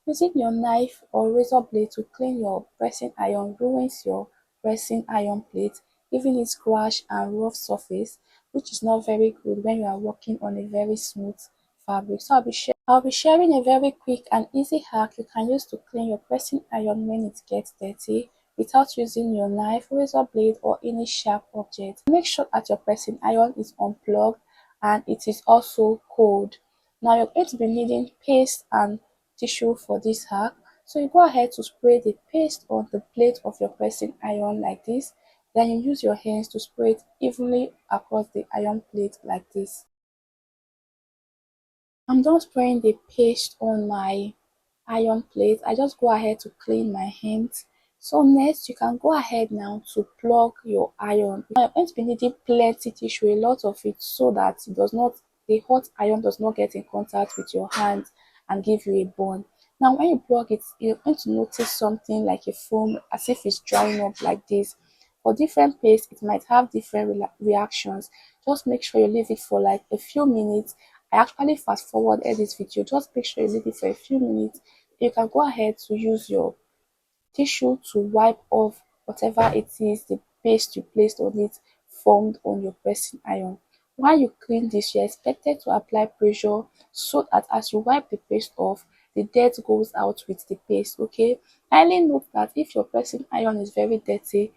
Using your knife or razor blade to clean your pressing iron ruins your pressing iron plate, giving it scratch and rough surface, which is not very good when you are working on a very smooth fabric. So I'll be sharing a very quick and easy hack you can use to clean your pressing iron when it gets dirty without using your knife, razor blade or any sharp object. Make sure that your pressing iron is unplugged and it is also cold. Now you're going to be needing paste and tissue for this hack. So you go ahead to spray the paste on the plate of your pressing iron like this. Then you use your hands to spray it evenly across the iron plate like this. I'm done spraying the paste on my iron plate. I just go ahead to clean my hands. So next you can go ahead now to plug your iron. Now you're going to be needing plenty tissue, a lot of it, so that the hot iron does not get in contact with your hand and give you a burn. Now when you plug it, you're going to notice something like a foam as if it's drying up like this. For different paste, it might have different reactions. Just make sure you leave it for like a few minutes. I actually fast forwarded this video. Just make sure you leave it for a few minutes. You can go ahead to use your tissue to wipe off whatever it is the paste you placed on it formed on your pressing iron. While you clean this, you're expected to apply pressure so that as you wipe the paste off, the dirt goes out with the paste. Okay, kindly note that if your pressing iron is very dirty,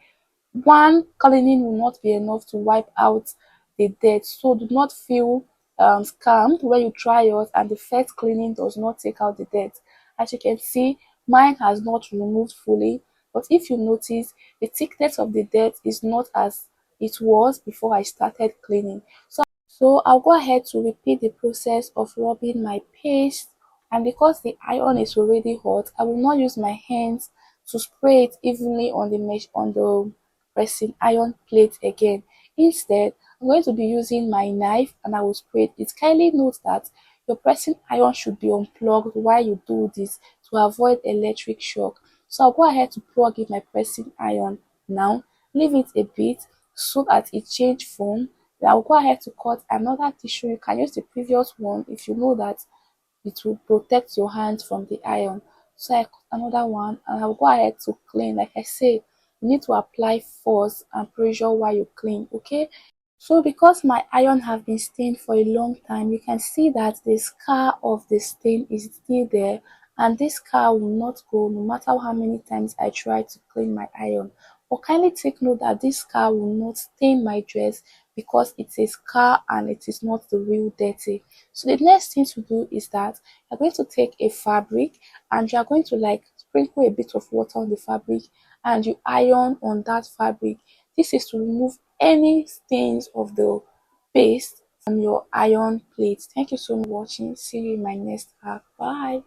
one cleaning will not be enough to wipe out the dirt, so do not feel scammed when you try yours and the first cleaning does not take out the dirt. As you can see, mine has not removed fully, but if you notice, the thickness of the dirt is not as it was before I started cleaning. So I'll go ahead to repeat the process of rubbing my paste, and because the iron is already hot, I will not use my hands to spray it evenly on the mesh on the pressing iron plate again. Instead, I'm going to be using my knife and I will spray it. It kindly note that your pressing iron should be unplugged while you do this to avoid electric shock. So I'll go ahead to plug in my pressing iron now, leave it a bit so that it change form. Then I'll go ahead to cut another tissue. You can use the previous one if you know that it will protect your hands from the iron. So I cut another one and I'll go ahead to clean. Like I say, you need to apply force and pressure while you clean, okay? So because my iron have been stained for a long time, you can see that the scar of the stain is still there, and this scar will not go no matter how many times I try to clean my iron. But kindly take note that this scar will not stain my dress because it's a scar and it is not the real dirty. So the next thing to do is that you're going to take a fabric and you're going to like sprinkle a bit of water on the fabric and you iron on that fabric. This is to remove any stains of the paste from your iron plate. Thank you so much for watching. See you in my next hack. Bye.